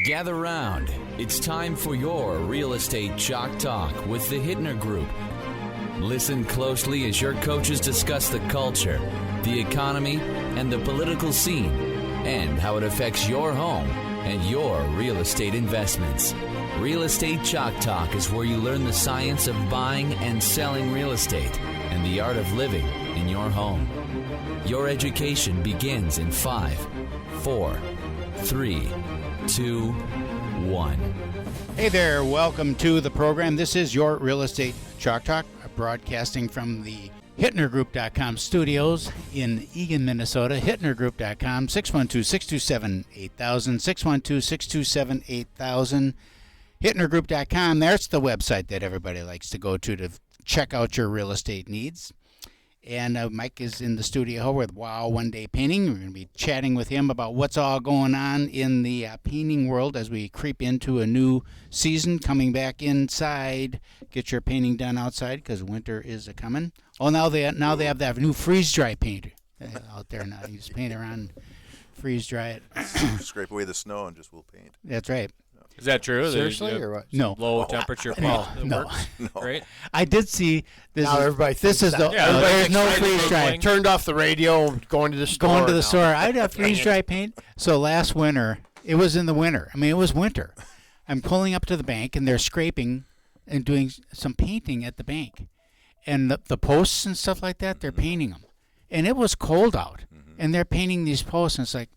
Gather round. It's time for your Real Estate Chalk Talk with the Hittner Group. Listen closely as your coaches discuss the culture, the economy, and the political scene, and how it affects your home and your real estate investments. Real Estate Chalk Talk is where you learn the science of buying and selling real estate and the art of living in your home. Your education begins in 5, 4, 3, 2, 1. Hey there, welcome to the program. This is your Real Estate Chalk Talk, broadcasting from the HittnerGroup.com studios in Eagan, Minnesota. HittnerGroup.com, 612-627-8000, 612-627-8000. HittnerGroup.com, that's the website that everybody likes to go to check out your real estate needs. And Mike is in the studio with Wow One Day Painting. We're going to be chatting with him about what's all going on in the painting world as we creep into a new season, coming back inside. Get your painting done outside because winter is coming. Oh, now they have that new freeze-dry paint out there now. You just paint around, freeze-dry it. Scrape away the snow and just we'll paint. That's right. Is that true? Seriously, or what? No. Low temperature paint. No. Right? I did see this. Now everybody This is the there's no freeze dry. Turned off the radio, going to the store. Going to the store. I'd have freeze dry paint. So last winter, it was in the winter. I mean, it was winter. I'm pulling up to the bank, and they're scraping and doing some painting at the bank, and the posts and stuff like that. They're painting them, and it was cold out, and they're painting these posts, and it's like,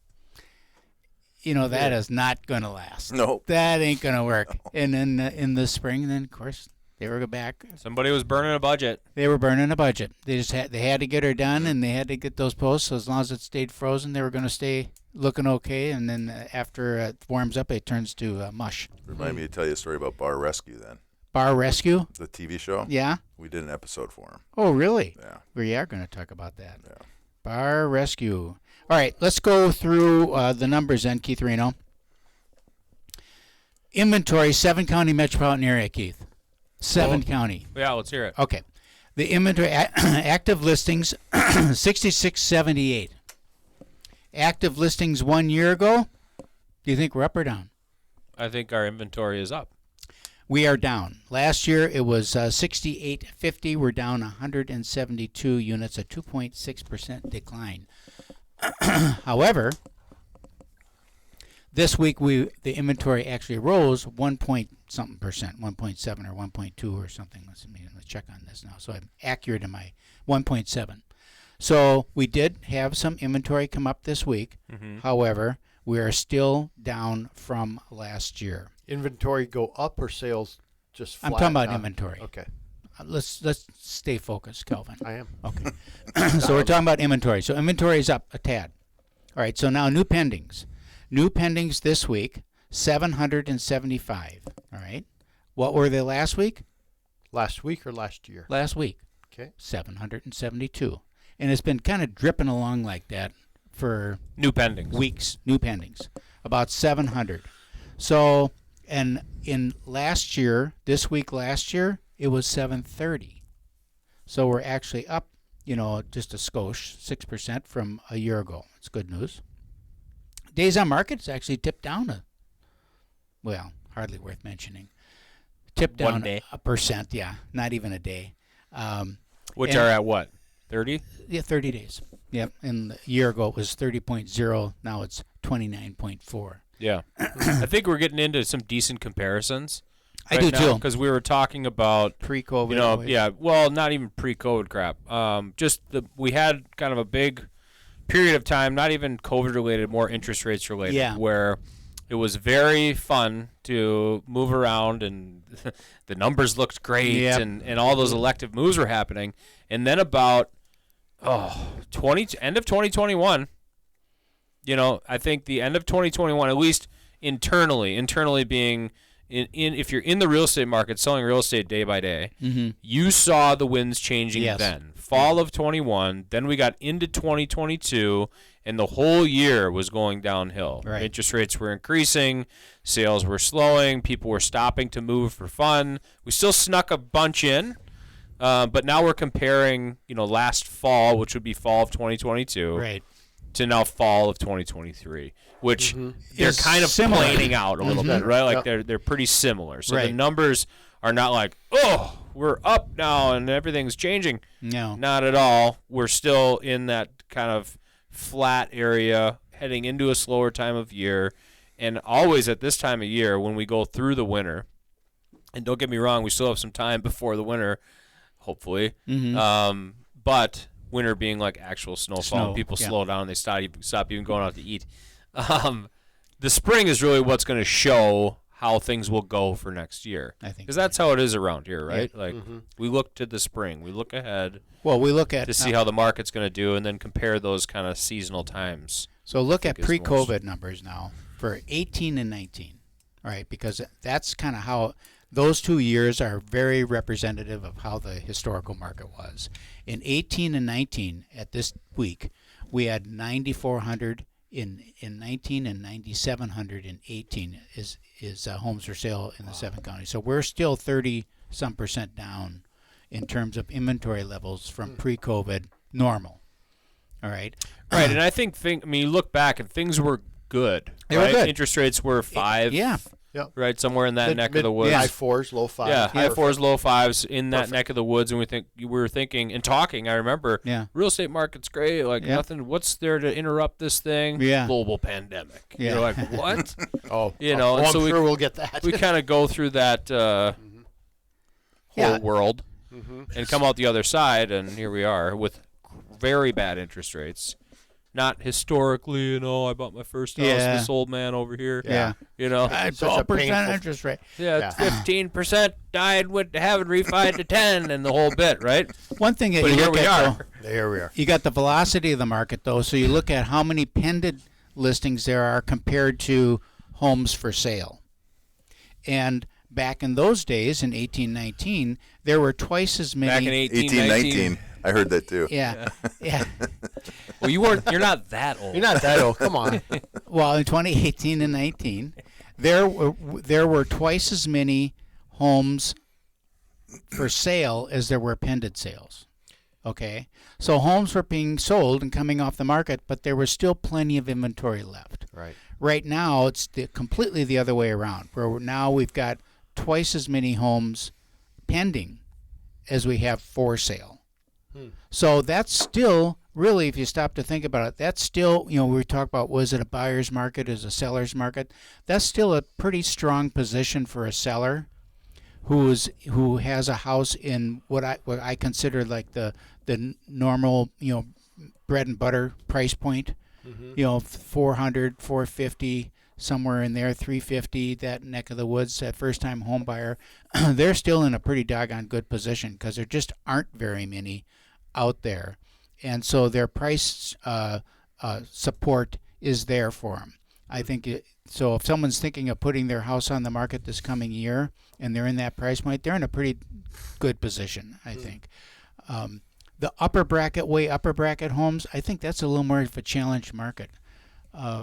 you know, that is not going to last. No. That ain't going to work. No. And then in the spring, then, of course, they were back. Somebody was burning a budget. They were burning a budget. They had to get her done, and they had to get those posts. So as long as it stayed frozen, they were going to stay looking okay. And then after it warms up, it turns to mush. Remind me to tell you a story about Bar Rescue then. Bar Rescue? The TV show? Yeah. We did an episode for them. Oh, really? Yeah. We are going to talk about that. Yeah. Bar Rescue. All right, let's go through the numbers then, Keith Reno. Inventory, 7-county metropolitan area, Keith. 7 county. Yeah, let's hear it. Okay. The inventory, active listings, 6678. Active listings 1 year ago, do you think we're up or down? I think our inventory is up. We are down. Last year it was 6850. We're down 172 units, a 2.6% decline. However, this week the inventory actually rose 1.something percent, 1.7 or 1.2 or something. Let's check on this now. So I'm accurate in my 1.7. So we did have some inventory come up this week. However, we are still down from last year. Inventory go up or sales just flat? I'm talking about inventory. Okay. Let's stay focused, Kelvin. I am. Okay. So we're talking about inventory. So inventory is up a tad. All right, so now new pendings. New pendings this week, 775. All right. What were they last week? Last week or last year? Last week. Okay. 772. And it's been kind of dripping along like that for New pendings. weeks. New pendings. About 700. So, and in last year, this week last year, it was 730. So we're actually up, just a skosh, 6% from a year ago. It's good news. Days on market's actually tipped down hardly worth mentioning. Tipped down 1 day. a percent, yeah, not even a day. Which are at what? 30? Yeah, 30 days. Yep, and a year ago it was 30.0. Now it's 29.4. Yeah. I think we're getting into some decent comparisons. I do too. Because we were talking about pre-COVID. not even pre-COVID crap. We had kind of a big period of time, not even COVID related, more interest rates related, where it was very fun to move around and the numbers looked great and all those elective moves were happening. And then about end of 2021, I think the end of 2021, at least internally being if you're in the real estate market, selling real estate day by day, you saw the winds changing then. Fall of 21, then we got into 2022, and the whole year was going downhill. Right. Interest rates were increasing, sales were slowing, people were stopping to move for fun. We still snuck a bunch in, but now we're comparing, last fall, which would be fall of 2022. Right. to now fall of 2023, which they're Is kind of similar. planing out a little bit, right? Like Yep. they're pretty similar. So the Right. numbers are not like, oh, we're up now and everything's changing. No. Not at all. We're still in that kind of flat area, heading into a slower time of year, and always at this time of year when we go through the winter. And don't get me wrong, we still have some time before the winter, hopefully. But winter being like actual snowfall, and people yeah. slow down, they stop even going out to eat. The spring is really what's going to show how things will go for next year. I think Because that's how it is around here, right? Like we look to the spring, we look ahead Well, we look at to see how the market's going to do, and then compare those kind of seasonal times. So look at is pre-COVID numbers now for 18 and 19, right? Because that's kind of how those 2 years are very representative of how the historical market was. In 18 and 19, at this week, we had 9,400 in 19 and 9,700 in 18 is homes for sale in the 7 counties. So we're still 30-some% down in terms of inventory levels from pre-COVID normal. All right. Right, and I think you look back and things were good. They were right? good. Interest rates were 5. Yeah. Yep. Right, somewhere in that neck of the woods. High 4s, low 5s. Yeah, high Perfect. 4s, low 5s in that neck of the woods, and we were thinking and talking. I remember, Yeah. real estate market's great. Like Yep. nothing. What's there to interrupt this thing? Yeah. Global pandemic. Yeah. You're like, what? Oh, You know, well, and so I'm we- sure we'll get that. We kind of go through that whole Yeah. world and come out the other side, and here we are with very bad interest rates. Not historically, I bought my first house. Yeah. This old man over here. Yeah. It's Such a 12% painful- interest rate. Yeah. 15% died with having refied to 10 and the whole bit, right? One thing that But you here look we at, are. though, There we are. you got the velocity of the market, though. So you look at how many pended listings there are compared to homes for sale. And back in those days, in 1819, there were twice as many. Back in 1819. I heard that too. Yeah, yeah. Well, you're not that old. You're not that old. Come on. Well, in 2018 and 19, there were twice as many homes for sale as there were pended sales. Okay, so homes were being sold and coming off the market, but there was still plenty of inventory left. Right. Right now, it's completely the other way around, where now we've got twice as many homes pending as we have for sale. So that's still, really, if you stop to think about it, that's still, we talk about, was it a buyer's market, is a seller's market? That's still a pretty strong position for a seller who has a house in what I consider like the normal, bread and butter price point. 400, 450, somewhere in there, 350, that neck of the woods, that first-time home buyer. They're still in a pretty doggone good position because there just aren't very many out there, and so their price support is there for them. I think so. If someone's thinking of putting their house on the market this coming year and they're in that price point, they're in a pretty good position, I think. The way upper bracket homes, I think that's a little more of a challenged market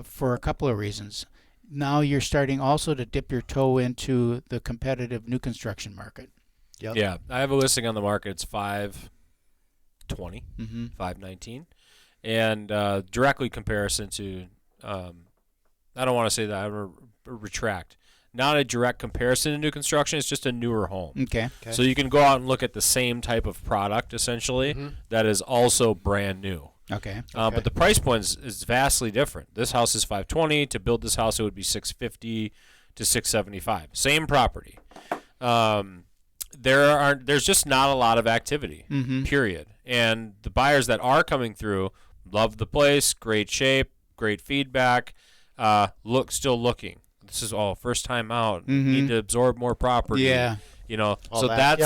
for a couple of reasons. Now you're starting also to dip your toe into the competitive new construction market. Yep. Yeah, I have a listing on the market. It's 520, 519, and directly comparison to. I don't want to say that. I retract. Not a direct comparison to new construction. It's just a newer home. Okay. So you can go out and look at the same type of product essentially that is also brand new. Okay. But the price point is vastly different. This house is 520. To build this house, it would be 650 to 675. Same property. There's just not a lot of activity. Period. And the buyers that are coming through love the place, great shape, great feedback. Still looking. This is all first time out. Need to absorb more property. Yeah. All So that.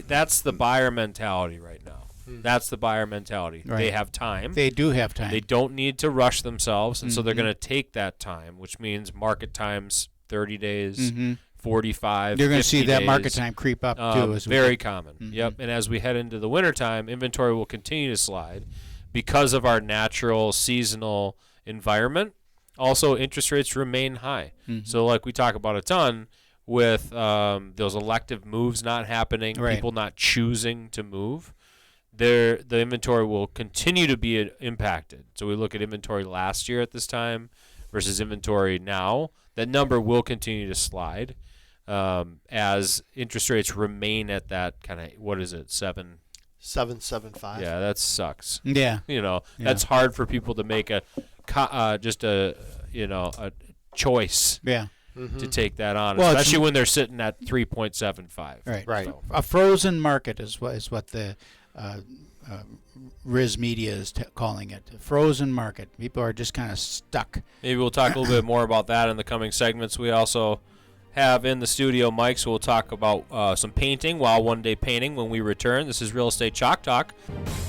that's the buyer mentality right now. That's the buyer mentality. Right. They have time. They do have time. They don't need to rush themselves, and so they're going to take that time, which means market times 30 days, 45, You're going to 50 see that days. market time creep up too. As we Very common. Yep. And as we head into the wintertime, inventory will continue to slide because of our natural seasonal environment. Also, interest rates remain high. So like we talk about a ton with those elective moves not happening, Right. people not choosing to move, the inventory will continue to be impacted. So we look at inventory last year at this time versus inventory now. That number will continue to slide as interest rates remain at that kind of, what is it, 7.75. Yeah, that sucks. Yeah. That's hard for people to make a choice Yeah. to take that on, Well, especially when they're sitting at 3.75. Right. So. A frozen market is what the Riz Media is calling it. A frozen market. People are just kind of stuck. Maybe we'll talk a little bit more about that in the coming segments. We also have in the studio Mike, so we'll talk about some painting, Wow One Day Painting, when we return. This is Real Estate Chalk Talk.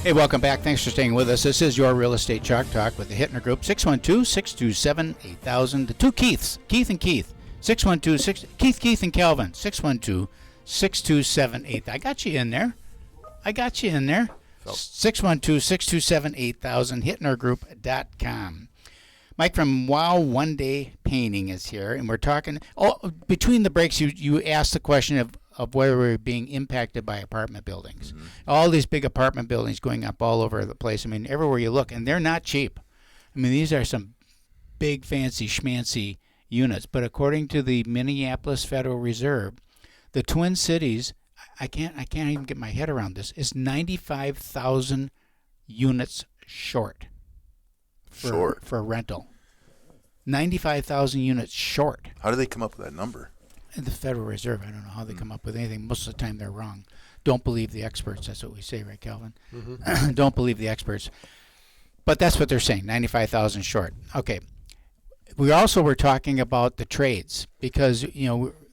Hey, welcome back. Thanks for staying with us. This is your Real Estate Chalk Talk with the Hittner Group. 612-627-8000. The two Keiths, Keith and Keith. 612 Keith and Calvin. 612-627-8000. I got you in there. 612-627-8000. HittnerGroup.com. Mike from Wow One Day Painting is here, and we're talking. Between the breaks, you asked the question of whether we're being impacted by apartment buildings. Mm-hmm. All these big apartment buildings going up all over the place. I mean, everywhere you look, and they're not cheap. I mean, these are some big, fancy, schmancy units. But according to the Minneapolis Federal Reserve, the Twin Cities, I can't even get my head around this, is 95,000 units short. For rental. 95,000 units short. How do they come up with that number? And the Federal Reserve, I don't know how they come up with anything. Most of the time they're wrong. Don't believe the experts. That's what we say, right, Calvin? Mm-hmm. Don't believe the experts. But that's what they're saying, 95,000 short. Okay. We also were talking about the trades because,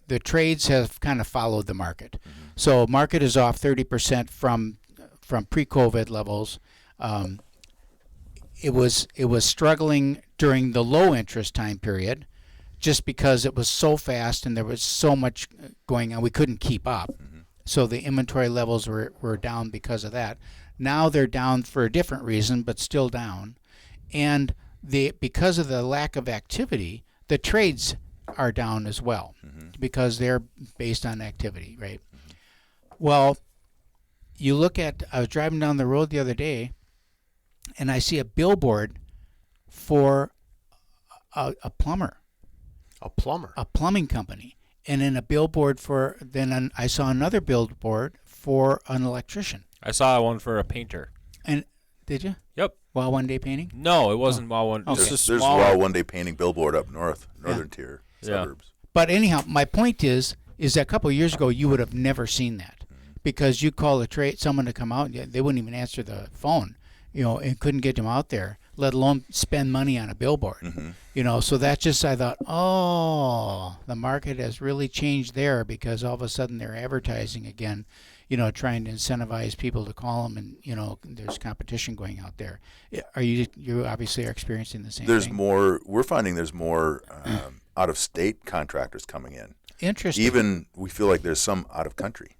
the trades have kind of followed the market. Mm-hmm. So market is off 30% from pre-COVID levels. It was struggling during the low interest time period just because it was so fast and there was so much going on. We couldn't keep up. Mm-hmm. So the inventory levels were down because of that. Now they're down for a different reason, but still down. And because of the lack of activity, the trades are down as well because they're based on activity, right? Mm-hmm. Well, I was driving down the road the other day, and I see a billboard for a plumber. A plumber? A plumbing company. And then a billboard I saw another billboard for an electrician. I saw one for a painter. And did you? Yep. Wow One Day Painting? No, it wasn't Wow One. Okay. There's Wow One Day Painting billboard up northern tier suburbs. But anyhow, my point is that a couple of years ago you would have never seen that because you call someone to come out, they wouldn't even answer the phone. And couldn't get them out there, let alone spend money on a billboard. Mm-hmm. So that's just, I thought, the market has really changed there because all of a sudden they're advertising again, trying to incentivize people to call them, and there's competition going out there. You obviously are experiencing the same thing. We're finding there's more out-of-state contractors coming in. Interesting. Even we feel like there's some out of country.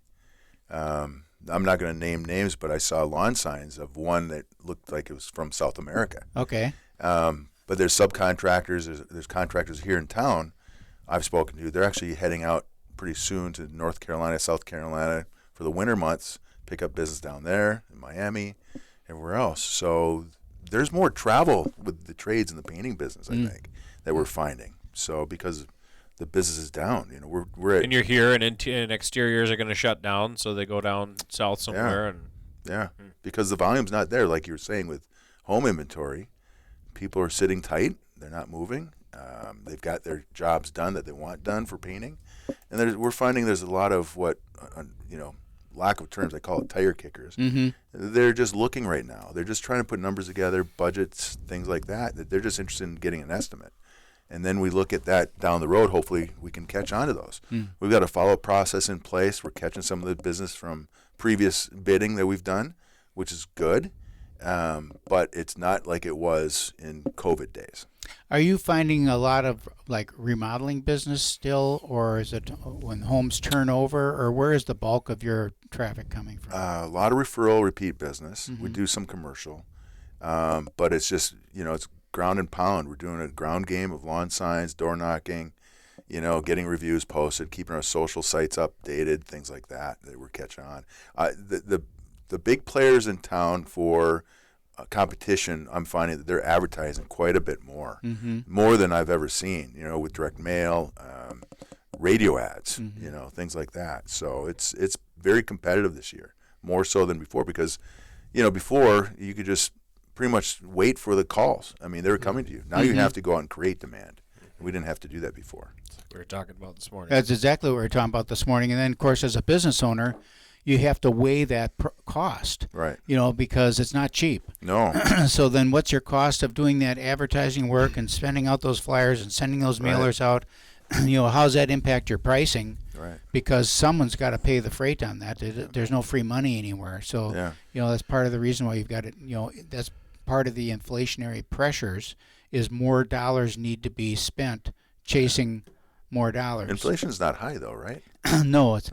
I'm not going to name names, but I saw lawn signs of one that looked like it was from South America. Okay. But there's subcontractors. There's contractors here in town I've spoken to. They're actually heading out pretty soon to North Carolina, South Carolina for the winter months, pick up business down there, in Miami, everywhere else. So there's more travel with the trades and the painting business, I think, that we're finding. So because the business is down, we're at, and you're here, and exteriors are going to shut down, so they go down south somewhere. Because the volume's not there, like you were saying with home inventory. People are sitting tight; they're not moving. They've got their jobs done that they want done for painting, and we're finding there's a lot of lack of terms. I call it tire kickers. Mm-hmm. They're just looking right now. They're just trying to put numbers together, budgets, things like that. They're just interested in getting an estimate. And then we look at that down the road. Hopefully we can catch on to those. We've got a follow-up process in place. We're catching some of the business from previous bidding that we've done, which is good. But it's not like it was in COVID days. Are you finding a lot of remodeling business still, or is it when homes turn over, or where is the bulk of your traffic coming from? A lot of referral, repeat business. Mm-hmm. We do some commercial, but it's just it's ground and pound. We're doing a ground game of lawn signs, door knocking, getting reviews posted, keeping our social sites updated, things like that we're catching on. The the big players in town for competition, I'm finding that they're advertising quite a bit more, more than I've ever seen. With direct mail, radio ads, things like that. So it's very competitive this year, more so than before, because before you could just pretty much wait for the calls. I mean, they were coming to you. Now you have to go out and create demand. We didn't have to do that before. We were talking about this morning. That's exactly what we were talking about this morning. And then, of course, as a business owner, you have to weigh that cost. Right. Because it's not cheap. No. So then what's your cost of doing that advertising work and sending out those flyers and sending those mailers out? How does that impact your pricing? Right. Because someone's got to pay the freight on that. There's no free money anywhere. So, that's part of the reason why you've got it. That's part of the inflationary pressures is more dollars need to be spent chasing more dollars. Inflation's not high though, right? No, it's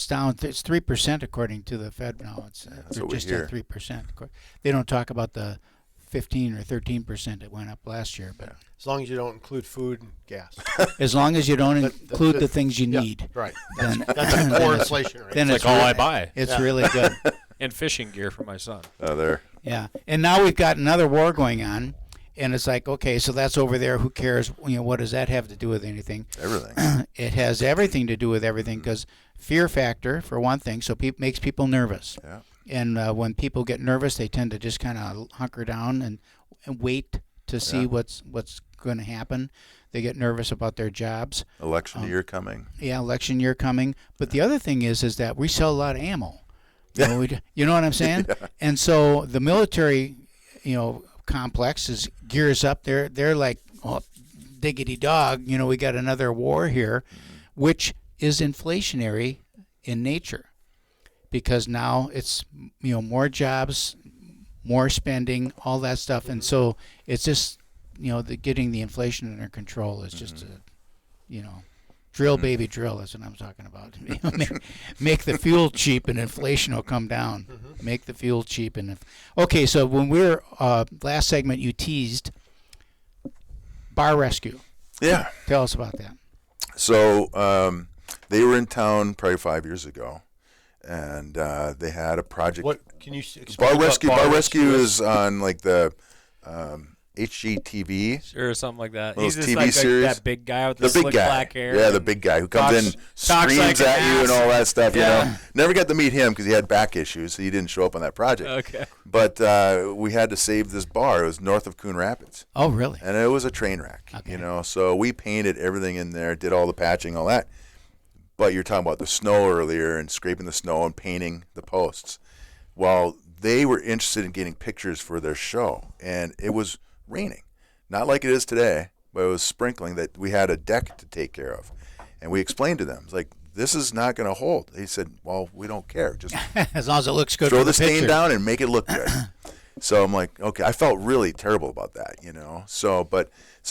down. It's 3% according to the Fed now. They're what we just hear. at 3%. They don't talk about the 15 or 13% that went up last year, but As long as you don't include food and gas. as long as you don't include the things you need, Right. then That's a core inflation rate. then It's it's like all really, I buy. It's really good. And fishing gear for my son. Oh, there. Yeah, and now we've got another war going on, and it's like, okay, so that's over there. Who cares? What does that have to do with anything? Everything. It has everything to do with everything, because fear factor, for one thing, so makes people nervous. Yeah. And when people get nervous, they tend to just kind of hunker down and wait to see what's going to happen. They get nervous about their jobs. Election year coming. Yeah, election year coming. But the other thing is that we sell a lot of ammo. You know what I'm saying? Yeah. And so the military, complex gears up. They're like, oh, diggity dog. We got another war here, which is inflationary in nature, because now it's more jobs, more spending, all that stuff, and so it's just getting the inflation under control is just drill baby drill. That's what I'm talking about. Make the fuel cheap and inflation will come down. Make the fuel cheap okay. So when we're last segment, you teased bar rescue. Yeah. Tell us about that. So they were in town probably 5 years ago, and they had a project. What can you explain? Bar rescue. Bar Rescue is on like the HGTV. Or something like that. Those He's just TV like series. that big guy with The slick big guy. black hair. Yeah, the big guy who comes in, talks screams like an at you and all that stuff. Yeah. Never got to meet him because he had back issues, so he didn't show up on that project. Okay. But we had to save this bar. It was north of Coon Rapids. Oh, really? And it was a train wreck, So we painted everything in there, did all the patching, all that. But you're talking about the snow earlier and scraping the snow and painting the posts. Well, they were interested in getting pictures for their show, and it was raining. Not like it is today, but it was sprinkling that we had a deck to take care of. And we explained to them, it's like, this is not going to hold. They said, well, we don't care. Just as long as it looks good. throw for the stain picture. down and make it look good. So I'm like, okay. I felt really terrible about that, So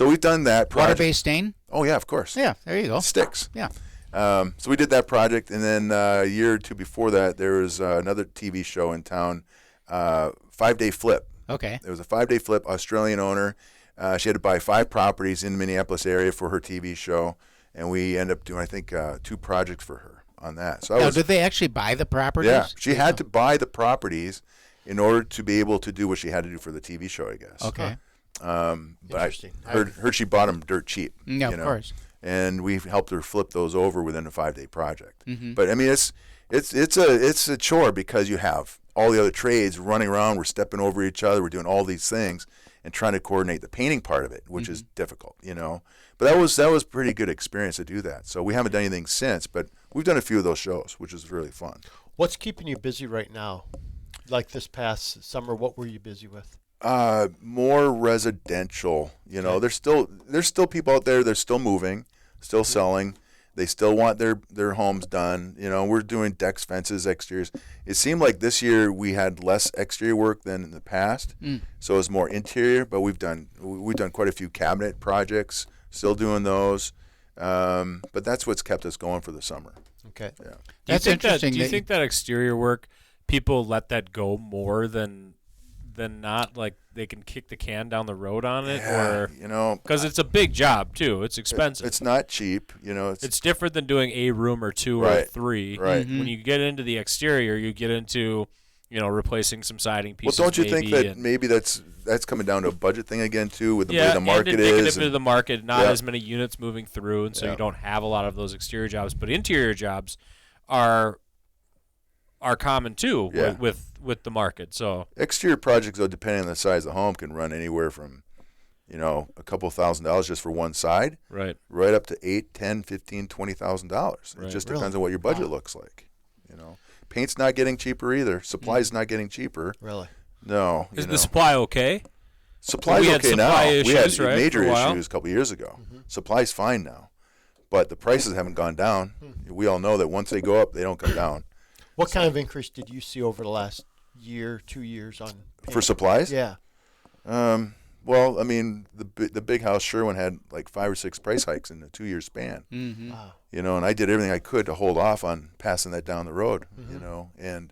we've done that project. Water-based stain? Oh yeah, of course. Yeah, there you go. Sticks. Yeah. So we did that project, and then a year or two before that, there was another TV show in town, 5-Day Flip. Okay. It was a 5-day flip. Australian owner. She had to buy 5 properties in the Minneapolis area for her TV show, and we ended up doing, I think, 2 projects for her on that. So Now, did they actually buy the properties? yeah, she had to buy the properties in order to be able to do what she had to do for the TV show, I guess. Okay. But Interesting. I heard she bought them dirt cheap. Yeah, of course. And we helped her flip those over within a 5-day project. Mm-hmm. But I mean, it's a chore because you have all the other trades running around. We're stepping over each other. We're doing all these things and trying to coordinate the painting part of it, which is difficult, But that was pretty good experience to do that. So we haven't done anything since, but we've done a few of those shows, which is really fun. What's keeping you busy right now? Like this past summer, what were you busy with? More residential. There's still people out there. They're still moving, still selling. They still want their homes done. We're doing decks, fences, exteriors. It seemed like this year we had less exterior work than in the past, so it's more interior. But we've done quite a few cabinet projects. Still doing those, but that's what's kept us going for the summer. Okay. Yeah. That's interesting. Do you think that exterior work, people let that go more than not? Like they can kick the can down the road on it, or because it's a big job too. It's expensive. It's not cheap. It's different than doing a room or 2 or Right. 3. Right. When you get into the exterior, you get into replacing some siding Well, pieces. don't you think that and, maybe that's coming down to a budget thing again too, with the way yeah, the market and is? indicative of the market, not Yeah. as many units moving through, and so Yeah. you don't have a lot of those exterior jobs. But interior jobs are common too Yeah. with the market. So Exterior projects, though, depending on the size of the home, can run anywhere from, a couple $1,000s just for one side, right. up to $8,000, $10,000, $15,000, $20,000. It Right. just Really? depends on what your budget looks like. Paint's not getting cheaper either. Supply's not getting cheaper. Really? No. Is the supply okay? Supply's We had okay now. supply We had issues, right, major for a while? issues a couple years ago. Supply's fine now, but the prices haven't gone down. We all know that once they go up, they don't come down. What kind of increase did you see over the last year, 2 years on paint? For supplies? Yeah. Well, I mean, the big house Sherwin had like 5 or 6 price hikes in a 2-year span. Mm-hmm. Wow. And I did everything I could to hold off on passing that down the road. And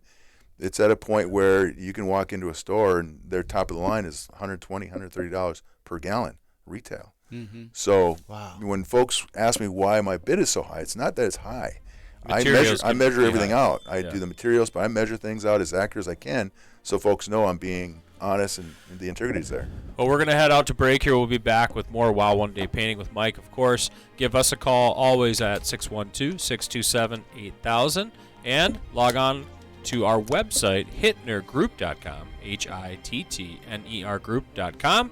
it's at a point where you can walk into a store and their top of the line is $120, $130 per gallon retail. Mm-hmm. So Wow. when folks ask me why my bid is so high, it's not that it's high. Materials I can measure be everything high. out. I Yeah. do the materials, but I measure things out as accurate as I can so folks know I'm being honest and the integrity's there. Well, we're going to head out to break here. We'll be back with more Wow One Day Painting with Mike, of course. Give us a call always at 612-627-8000 and log on to our website, hittnergroup.com, HITTNER group.com.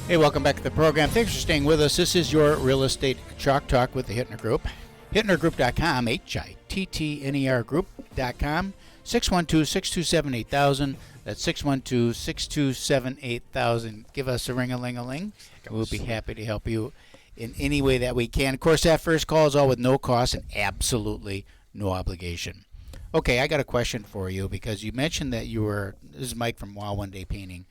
Hey, welcome back to the program. Thanks for staying with us. This is your Real Estate Chalk Talk with the Hittner Group. HittnerGroup.com, HITTNER Group.com, 612-627-8000. That's 612-627-8000. Give us a ring-a-ling-a-ling. We'll be happy to help you in any way that we can. Of course, that first call is all with no cost and absolutely no obligation. Okay, I got a question for you because you mentioned that this is Mike from Wow One Day Painting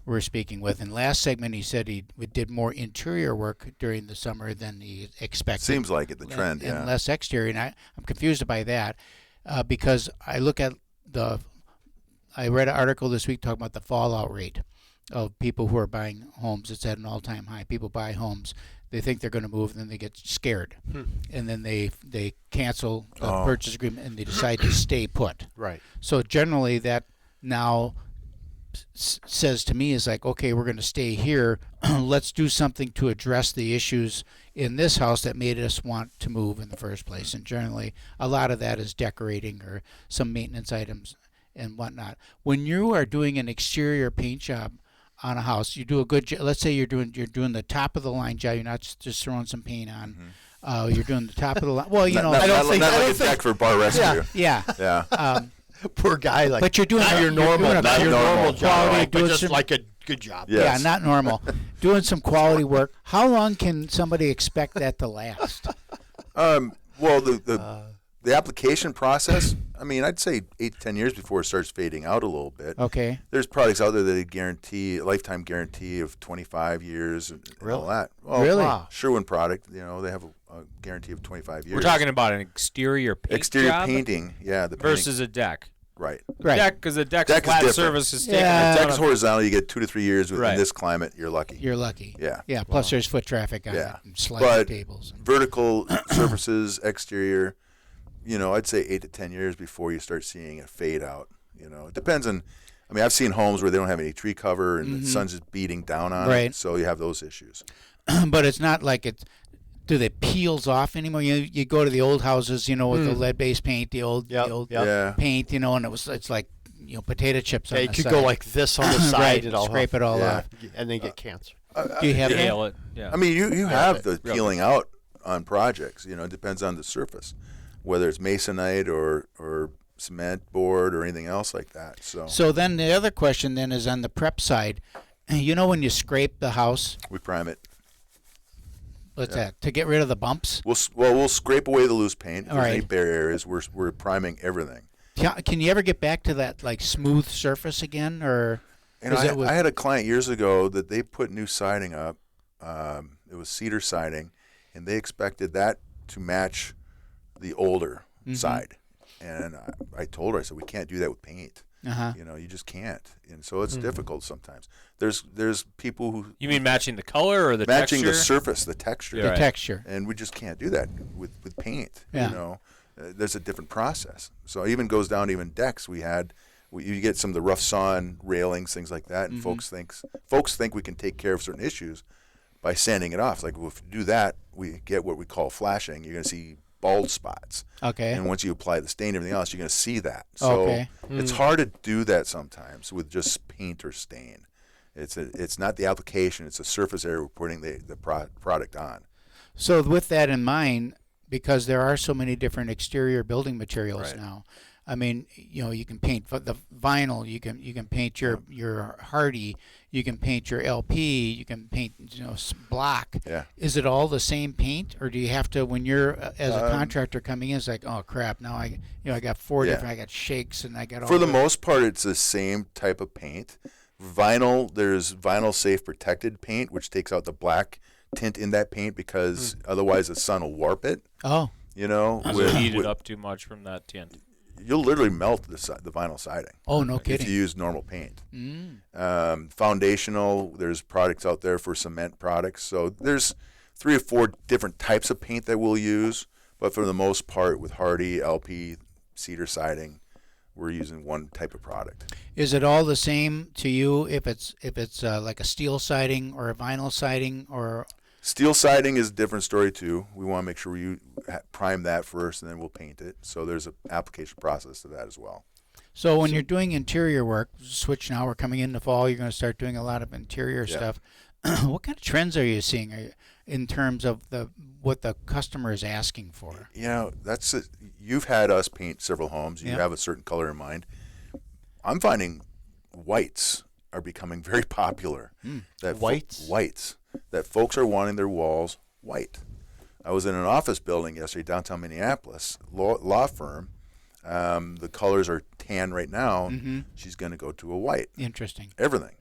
we're speaking with. In last segment, he said he did more interior work during the summer than he expected. Seems like it, the trend, and yeah. less exterior, and I'm confused by that because I look at I read an article this week talking about the fallout rate of people who are buying homes. It's at an all-time high. People buy homes. They think they're going to move, and then they get scared. And then they cancel the purchase agreement, and they decide to stay put. Right. So generally that now says to me is like, okay, we're going to stay here. Let's do something to address the issues in this house that made us want to move in the first place. And generally, a lot of that is decorating or some maintenance items and whatnot. When you are doing an exterior paint job on a house, you do a good job. Let's say you're doing the top of the line job. You're not just throwing some paint on. You're doing the top of the line. Well, Not like a deck for bar rescue. yeah. Yeah. Poor guy. Like, But you're doing not your normal, not your normal job, quality, right? But doing just some- like a good job. Yeah. Yes. Yeah, not normal. Doing some quality work. How long can somebody expect that to last? Well, the application process, I mean, I'd say 8 to 10 years before it starts fading out a little bit. Okay. There's products out there that guarantee a lifetime guarantee of 25 years and all that. Well, Really? Wow. Sherwin product, they have a guarantee of 25 years. We're talking about an exterior paint exterior job painting, yeah, the painting, versus a deck. right. Right. Deck, because a deck's Deck is flat different. surface is taking Yeah. a Deck ton is of- horizontal. You get 2 to 3 years in Right. this climate. You're lucky. You're lucky. Yeah. Yeah. Plus, there's foot traffic on Yeah. it and sliding But tables. vertical surfaces, exterior, I'd say 8 to 10 years before you start seeing it fade out. It depends on. I mean, I've seen homes where they don't have any tree cover and the sun's just beating down on Right. it, so you have those issues. But it's not like it's. Do they peels off anymore? You go to the old houses, with the lead-based paint, the old Yeah. paint, and it's like potato chips on Yeah, you the could side. go like this on the side right, and all scrape it all Yeah. off. and then get cancer. Do you have that? Nail it. Yeah. I mean, you have the Real peeling out on projects. It depends on the surface, whether it's masonite or cement board or anything else like that. So then the other question then is on the prep side. When you scrape the house, we prime it. what's that? To get rid of the bumps? We'll scrape away the loose paint. If All there's any right. bare areas, we're priming everything. Can you ever get back to that like smooth surface again, or is it with- I had a client years ago that they put new siding up. It was cedar siding, and they expected that to match the older side. And I told her, I said, we can't do that with paint. Uh-huh. You just can't. And so it's difficult sometimes. There's people who You mean matching the color or the matching texture? the surface, the texture. Yeah, the right. texture? And we just can't do that with paint. Yeah. There's a different process. So it even goes down to even decks. We had You get some of the rough sawn railings, things like that, and folks think we can take care of certain issues by sanding it off. It's like, well, if you do that, we get what we call flashing. You're going to see bald spots. Okay. And once you apply the stain and everything else, you're going to see that. So it's hard to do that sometimes with just paint or stain. It's not the application; it's the surface area we're putting the product on. So with that in mind, because there are so many different exterior building materials now, I mean, you can paint the vinyl, you can paint your hardy, you can paint your LP, you can paint block. Yeah. Is it all the same paint, or do you have to, when you're as a contractor coming in, it's like, oh crap, now I got four different, I got shakes and I got all. For the most part, it's the same type of paint. Vinyl, there's vinyl safe protected paint, which takes out the black tint in that paint because otherwise the sun will warp it. Oh. Heat it up too much from that tint. You'll literally melt the vinyl siding. Oh, no kidding. If you use normal paint. Foundational, there's products out there for cement products. So there's 3 or 4 different types of paint that we'll use. But for the most part, with hardy, LP, cedar siding, we're using one type of product. Is it all the same to you if it's like a steel siding or a vinyl siding or? Steel siding is a different story too. We want to make sure we prime that first, and then we'll paint it. So there's an application process to that as well. So when you're doing interior work, switch now, we're coming into fall, you're going to start doing a lot of interior stuff. What kind of trends are you seeing in terms of what the customer is asking for? You've had us paint several homes. You have a certain color in mind. I'm finding whites are becoming very popular. Whites. That folks are wanting their walls white. I was in an office building yesterday, downtown Minneapolis, law firm. The colors are tan right now. She's going to go to a white. Interesting. Everything.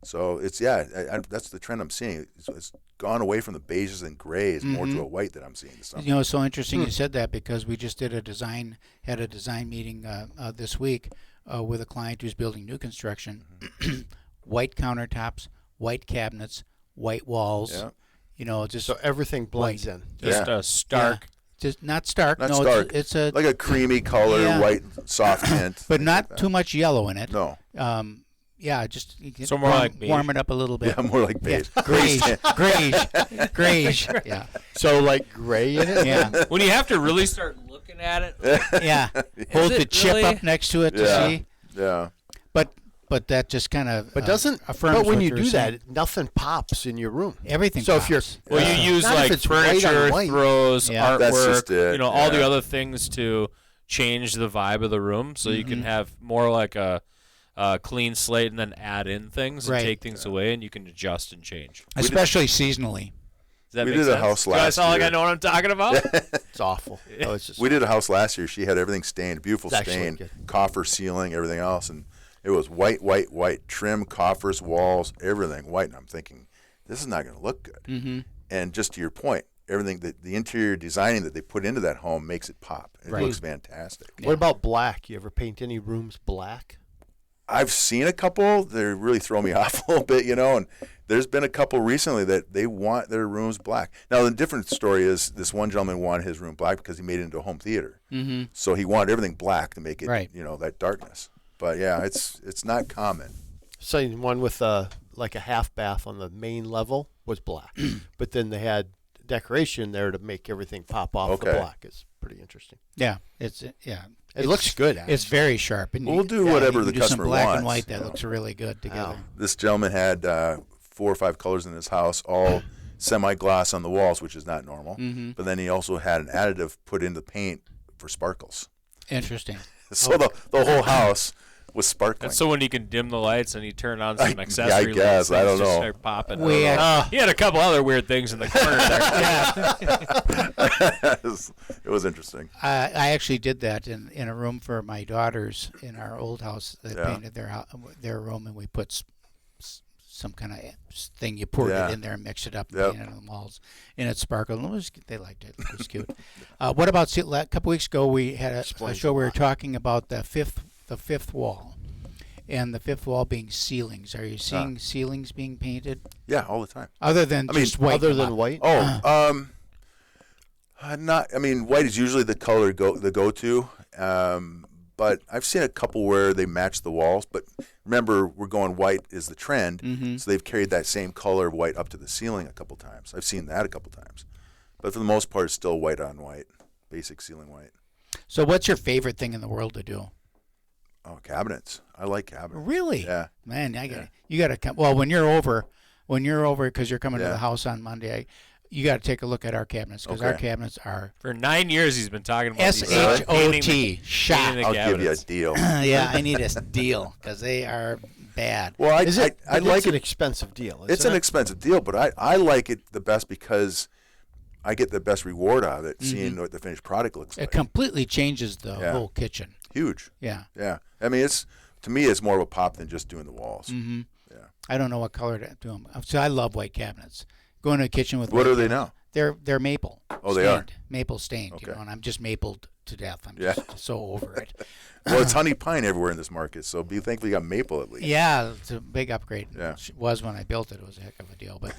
So it's that's the trend I'm seeing. It's gone away from the beiges and grays more to a white that I'm seeing this summer. It's so interesting you said that because we just had a design meeting this week with a client who's building new construction. White countertops, white cabinets, white walls. Just so everything blends in. Just stark. Just not stark. Not no, stark. It's a like a creamy color, white, soft tint. But not too much yellow in it. No. Just so more like beige. Warm it up a little bit. Yeah, more like beige. Grayish. Yeah. So like gray in it. Yeah. When you have to really start looking at it. Yeah. Hold the chip really? up next to it to see. Yeah. But that just kind of affirms. But when you do that, nothing pops in your room. Everything. So pops. if you're you use not like if it's furniture, white on white. throws, artwork, That's just it. all the other things to change the vibe of the room, so you can have more like a clean slate, and then add in things and take things away, and you can adjust and change. Especially seasonally. Does that We make did a sense? house Do I last sound like year. I know what I'm talking about? It's awful. No, it's just We did a house last year. She had everything stained, beautiful It's actually stain, good. coffer ceiling, everything else, and it was white, trim, coffers, walls, everything white. And I'm thinking, this is not going to look good. And just to your point, everything the interior designing that they put into that home makes it pop. It looks fantastic. What about black? You ever paint any rooms black? I've seen a couple. They really throw me off a little bit, and there's been a couple recently that they want their rooms black. Now, the different story is this one gentleman wanted his room black because he made it into a home theater. So he wanted everything black to make it, that darkness. But, yeah, it's not common. So one with like a half bath on the main level was black. But then they had decoration there to make everything pop off the black. It's pretty interesting. Yeah. It looks good, actually. It's very sharp. And We'll do whatever the do customer some black wants. and white that looks really good together. This gentleman had 4 or 5 colors in his house, all semi-gloss on the walls, which is not normal. But then he also had an additive put in the paint for sparkles. Interesting. So the whole house was sparkling. And so when you can dim the lights and you turn on some accessory guess. lights, I don't just know. start popping. We he had a couple other weird things in the corner there. It was interesting. I actually did that in a room for my daughters in our old house. They painted their room, and we put some kind of thing. You poured it in there and mixed it up and painted it on the walls, and it sparkled. And they liked it. It was cute. What about a couple weeks ago? We had a show. We were talking about the fifth wall, and the fifth wall being ceilings. Are you seeing ceilings being painted? Yeah, all the time. Other than just white. Other than white? White is usually the color the go-to. but I've seen a couple where they match the walls. But remember, we're going white is the trend, so they've carried that same color of white up to the ceiling a couple times. I've seen that a couple times. But for the most part, it's still white on white, basic ceiling white. So what's your favorite thing in the world to do? Oh, cabinets. I like cabinets. Really? Yeah. Man, you got to come. Well, when you're over, because you're coming to the house on Monday, you got to take a look at our cabinets because our cabinets are For 9 years, he's been talking about SHOT. Shot. I'll give you a deal. Yeah, I need a deal because they are bad. Well, I like it's an expensive deal. It's an expensive deal, but I like it the best because I get the best reward out of it, seeing what the finished product looks like. It completely changes the whole kitchen. Huge. Yeah. Yeah. I mean, to me, it's more of a pop than just doing the walls. Mm-hmm. Yeah. I don't know what color to do them. So I love white cabinets. Going to a kitchen with What white are they cabinets, now? They're maple. Oh, they are? Maple stained, Okay. and I'm just mapled to death. I'm just so over it. Well, it's honey pine everywhere in this market, so be thankful you got maple at least. Yeah, it's a big upgrade. Yeah. It was when I built it. It was a heck of a deal. But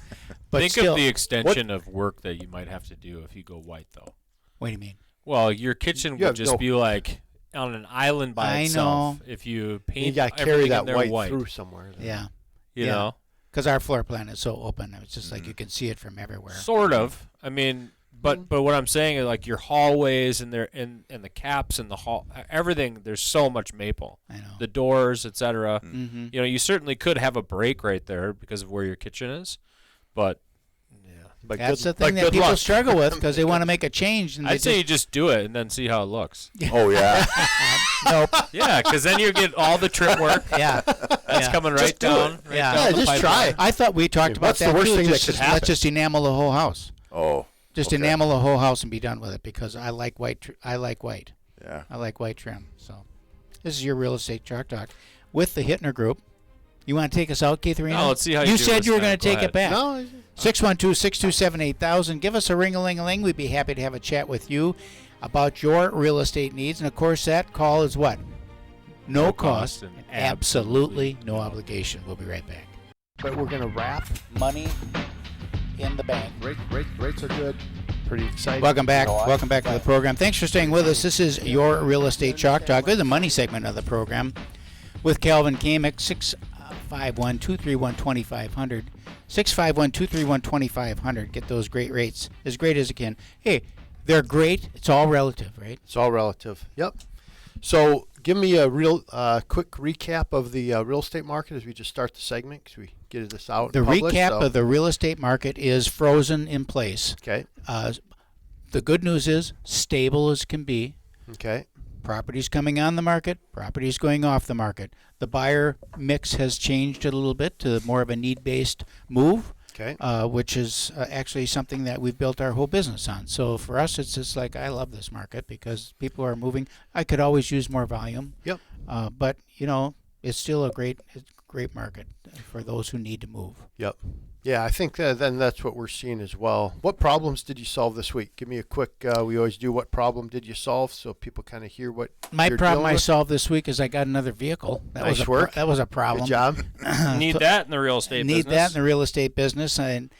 Think still, of the extension of work that you might have to do if you go white, though. what do you mean? Well, your kitchen would just be like on an island by itself. If you paint You got to carry everything that in there white through somewhere. Yeah. you know? Because our floor plan is so open. It's just like you can see it from everywhere. Sort of. I mean, but what I'm saying is like your hallways and and the caps and the hall, everything. There's so much maple. I know. The doors, etc. Mm-hmm. You know, you certainly could have a break right there because of where your kitchen is, but But That's good, the thing but that good people luck. struggle with because they want to make a change. And I'd say you just do it and then see how it looks. Oh, yeah. nope. Yeah, because then you get all the trim work. Yeah. That's coming right down. Right Yeah. down Yeah, the just pipeline. try it. I thought we talked about What's that the worst too. thing that Just- could Let's happen? just enamel the whole house. Oh. Just okay. enamel the whole house and be done with it because I like white. I like white. Yeah. I like white trim. So this is your real estate chalk talk with the Hittner Group. You want to take us out, Keith Arena? No, let's see how you do said this you were time. going to Go take ahead. it back. No, 612-627-8000. Give us a ring-a-ling-a-ling. We'd be happy to have a chat with you about your real estate needs. And, of course, that call is what? No cost and and absolutely no obligation. We'll be right back. but we're going to wrap. Money in the bank. Rates are good. Pretty exciting. Welcome back. Welcome back to the program. Thanks for staying with us. This is your Real Estate Chalk Talk. We're the money segment of the program with Calvin Kamick, 651-231-2500. 651-231-2500. Get those great rates, as great as you can. Hey, they're great. It's all relative, right? It's all relative. Yep. So give me a real quick recap of the real estate market as we just start the segment because we get this out. The and published, recap so. of the real estate market is frozen in place. Okay. The good news is stable as can be. Okay. Properties coming on the market, properties going off the market. The buyer mix has changed a little bit to more of a need-based move, Okay. which is actually something that we've built our whole business on. So for us, it's just like I love this market because people are moving. I could always use more volume. Yep. But you know, it's still a great market for those who need to move. Yep. Yeah, I think then that's what we're seeing as well. What problems did you solve this week? Give me a quick. We always do. What problem did you solve so people kind of hear what My you're problem dealing I with? solved this week is I got another vehicle. That Nice was work. That was a problem. Good job. Need that in the real estate Need business. that in the real estate business, and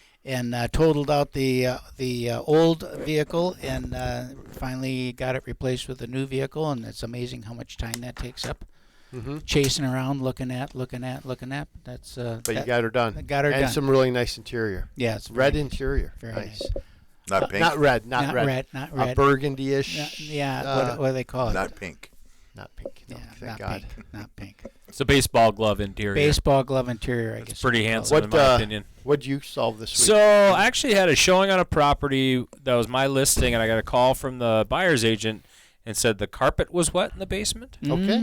totaled out the old vehicle, and finally got it replaced with a new vehicle, and it's amazing how much time that takes up. Mm-hmm. Chasing around, looking at. That's. But you got her done. Got her and done. some really nice interior. Yeah, it's Red very, interior. very nice. Not pink. Not red. Not red. Not red. Burgundy-ish. Yeah. What do they call it? Not pink. Not pink. No, Yeah, thank not God. pink. Not pink. It's a baseball glove interior. Baseball glove interior. I guess. It's pretty you could call handsome it. in my opinion. What'd you solve this week? So I actually had a showing on a property that was my listing, and I got a call from the buyer's agent and said the carpet was wet in the basement. Okay.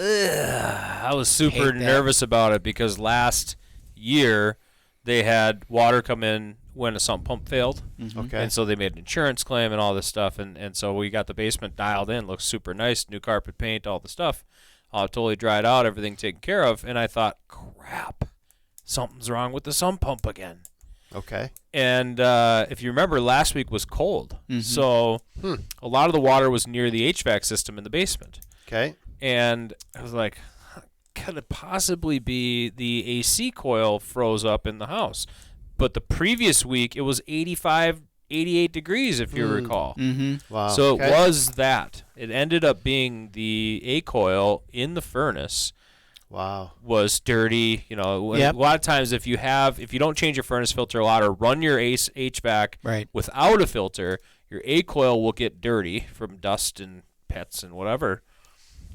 I was super Hate that. nervous about it because last year they had water come in when a sump pump failed. Okay. And so they made an insurance claim and all this stuff. And so we got the basement dialed in. Looks super nice. New carpet paint, all the stuff. Totally dried out, everything taken care of. And I thought, crap, something's wrong with the sump pump again. Okay. And if you remember, last week was cold. So a lot of the water was near the HVAC system in the basement. Okay. And I was like, could it possibly be the AC coil froze up in the house? But the previous week, it was 85 88 degrees, if you recall. Mm-hmm. Wow. So Okay. it was that. It ended up being the A coil in the furnace Wow. was dirty. You know, Yep. a lot of times if you don't change your furnace filter a lot or run your HVAC Right. without a filter, your A coil will get dirty from dust and pets and whatever.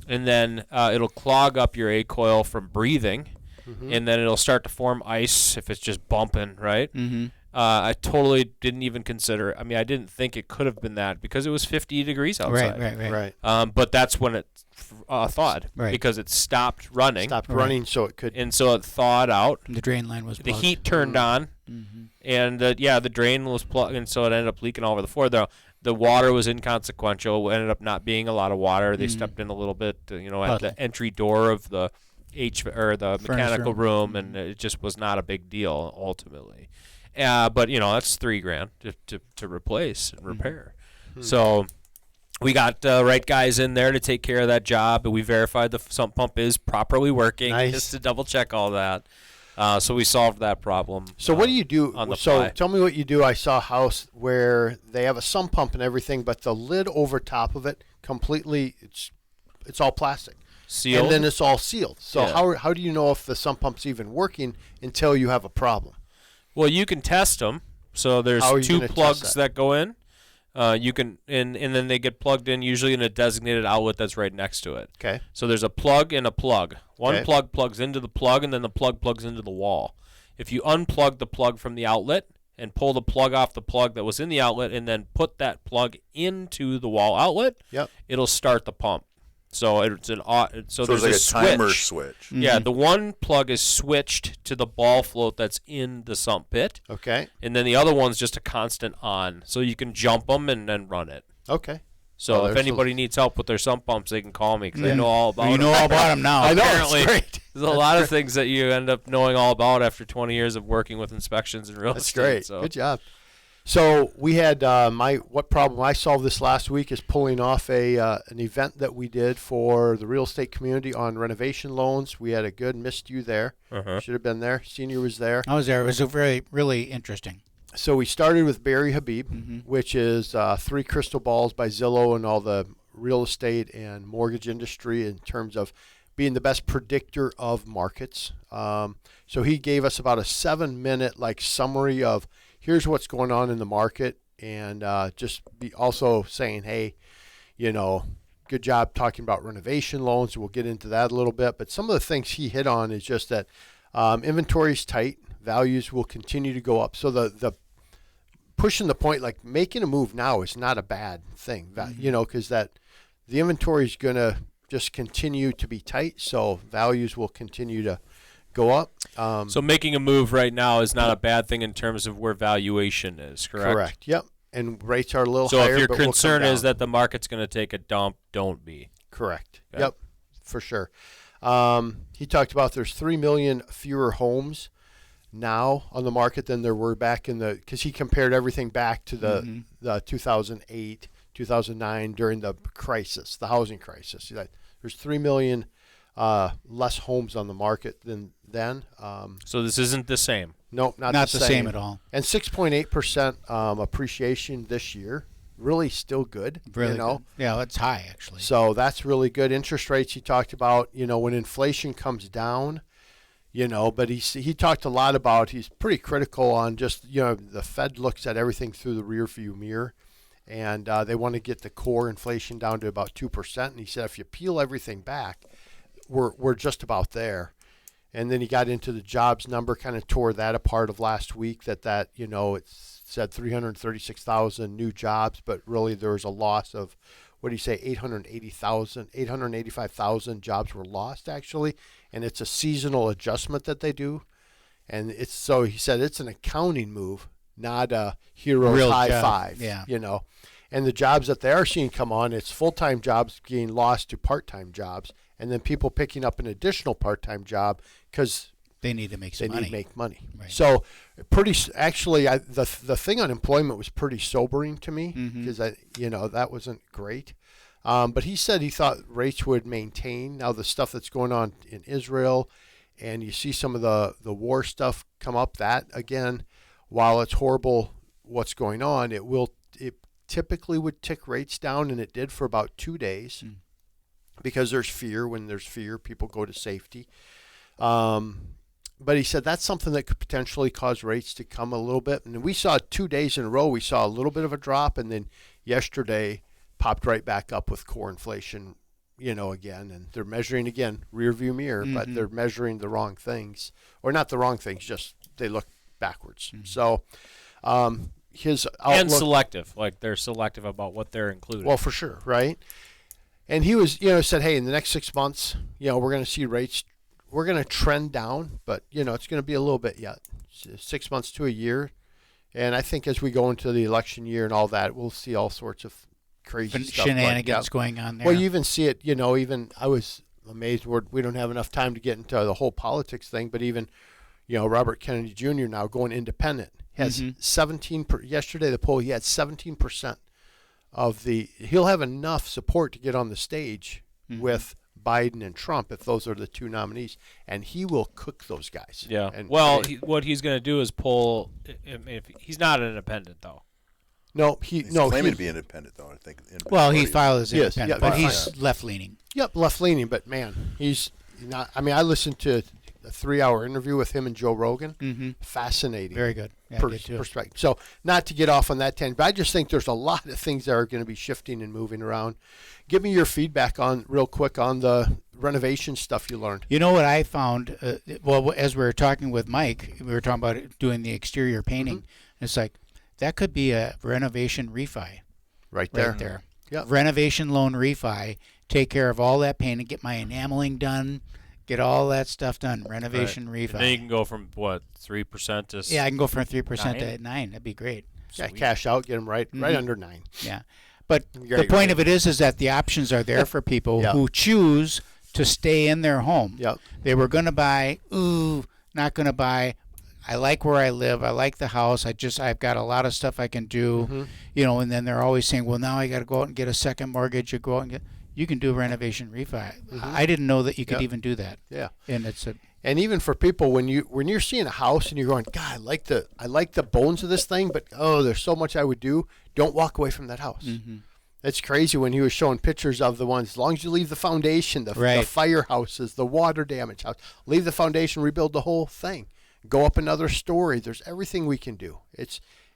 And then it'll clog up your A coil from breathing, and then it'll start to form ice if it's just bumping, right? Mm-hmm. I totally didn't even consider. I mean, I didn't think it could have been that because it was 50 degrees outside. Right. But that's when it thawed because it stopped running. Stopped running so it could. And so it thawed out. The drain line was The plugged. heat turned on, and the drain was plugged, and so it ended up leaking all over the floor. The water was inconsequential. It ended up not being a lot of water. They stepped in a little bit, at the entry door of the the mechanical room, and it just was not a big deal ultimately. But that's $3,000 to replace and repair. So we got right guys in there to take care of that job, and we verified the sump pump is properly working, just to double check all that. So we solved that problem. So what do you do? On the So fly. tell me what you do. I saw a house where they have a sump pump and everything, but the lid over top of it completely it's all plastic. Sealed? And then it's all sealed. So Yeah. how do you know if the sump pump's even working until you have a problem? Well, you can test them. So there's How are you 2 gonna test plugs that? that go in. You can and then they get plugged in usually in a designated outlet that's right next to it. Okay. So there's a plug and a plug. One Okay. plug plugs into the plug, and then the plug plugs into the wall. If you unplug the plug from the outlet and pull the plug off the plug that was in the outlet and then put that plug into the wall outlet, Yep. it'll start the pump. So it's So there's there's like a timer switch. switch. Yeah, the one plug is switched to the ball float that's in the sump pit, Okay. and then the other one's just a constant on. So you can jump them and then run it. Okay. So Oh, if there's anybody needs help with their sump pumps, they can call me because I Yeah. know all about You it. know all about them now. I know. Apparently, It's great. there's a lot of things that you end up knowing all about after 20 years of working with inspections and real That's estate. great. So. Good job. So we had what problem I solved this last week is pulling off an event that we did for the real estate community on renovation loans. We had a good missed you there. Should have been there. Senior was there. I was there. It was really interesting. So we started with Barry Habib, which is 3 crystal balls by Zillow and all the real estate and mortgage industry in terms of being the best predictor of markets. So he gave us about a 7-minute summary of here's what's going on in the market, and just be also saying, hey, good job talking about renovation loans. We'll get into that a little bit, but some of the things he hit on is just that inventory is tight, values will continue to go up. So the pushing the point, like making a move now is not a bad thing, because the inventory is going to just continue to be tight, so values will continue to go up. So making a move right now is not a bad thing in terms of where valuation is, correct? Correct. Yep. And rates are a little So higher. if your but will come concern is down. that the market's going to take a dump, don't be. Correct. Okay. Yep, for sure. He talked about there's 3 million fewer homes now on the market than there were back in because he compared everything back to the 2008, 2009 during the crisis, the housing crisis. There's 3 million less homes on the market than then. So this isn't the same. No, not the same at all. And 6.8% appreciation this year. Really still good. Really good. Yeah, that's high actually. So that's really good. Interest rates he talked about, when inflation comes down, but he talked a lot about, he's pretty critical on just, the Fed looks at everything through the rear view mirror, and they want to get the core inflation down to about 2%. And he said if you peel everything back, we're just about there. And then he got into the jobs number, kind of tore that apart of last week, it said 336,000 new jobs, but really there was a loss of, what do you say, 885,000 jobs were lost actually. And it's a seasonal adjustment that they do. And so he said it's an accounting move, not a hero's Real high job. five, Yeah. And the jobs that they are seeing come on, it's full-time jobs being lost to part-time jobs, and then people picking up an additional part-time job because They need to make some money. need to make money. Right. So actually, the thing on employment was pretty sobering to me because that wasn't great. But he said he thought rates would maintain. Now the stuff that's going on in Israel, and you see some of the war stuff come up. That again, while it's horrible what's going on, it typically would tick rates down, and it did for about 2 days because there's fear. When there's fear, people go to safety. But he said that's something that could potentially cause rates to come a little bit. And we saw 2 days in a row, we saw a little bit of a drop, and then yesterday popped right back up with core inflation, again. And they're measuring, again, rear view mirror, but they're measuring the wrong things. Or not the wrong things, just they look backwards. So his outlook, and selective, like they're selective about what they're including. Well, for sure, right? And he was, said, hey, in the next 6 months, we're going to see rates. We're going to trend down, but, it's going to be a little bit yet. 6 months to a year. And I think as we go into the election year and all that, we'll see all sorts of crazy stuff shenanigans going on there. Well, you even see it, even I was amazed. We don't have enough time to get into the whole politics thing, but even, Robert Kennedy Jr. now going independent has 17. Yesterday, the poll, he had 17% he'll have enough support to get on the stage with Biden and Trump if those are the two nominees, and he will cook those guys. Yeah. And, what he's going to do is pull. If he's not an independent though. No, he's claiming to be independent though. I think. Well, he filed as independent, but he's left leaning. Yep, left leaning, but man, he's not. I mean, I listened to a 3-hour interview with him and Joe Rogan. Fascinating. Very good. Yeah, perspective. So not to get off on that tangent, but I just think there's a lot of things that are going to be shifting and moving around. Give me your feedback real quick on the renovation stuff you learned. You know what I found? As we were talking with Mike, we were talking about doing the exterior painting. It's like that could be a renovation refi. Right there. Right there. Yep. Renovation loan refi. Take care of all that painting. Get my enameling done. Get all that stuff done. Renovation refi. And then you can go from 3% to I can go from 3% to 9%. That'd be great. Yeah, cash out, get them right under 9. Yeah, but the point of it is that the options are there for people who choose to stay in their home. Yep. They were going to buy. Not going to buy. I like where I live. I like the house. I've got a lot of stuff I can do. And then they're always saying, well, now I got to go out and get a second mortgage. You go out and get. You can do renovation refi. I didn't know that you could even do that. Yeah, and and even for people when you're seeing a house and you're going, God, I like the bones of this thing, but there's so much I would do. Don't walk away from that house. It's crazy when he was showing pictures of the ones. As long as you leave the foundation, the firehouses, the water damage house, leave the foundation, rebuild the whole thing, go up another story. There's everything we can do.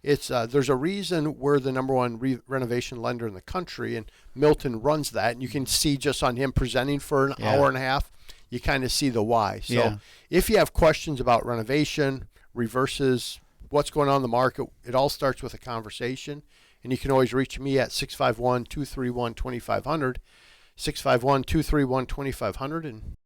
There's a reason we're the number one renovation lender in the country, and Milton runs that. And you can see just on him presenting for an hour and a half, you kind of see the why. So if you have questions about renovation, reverses, what's going on in the market, it all starts with a conversation. And you can always reach me at 651-231-2500, 651-231-2500, and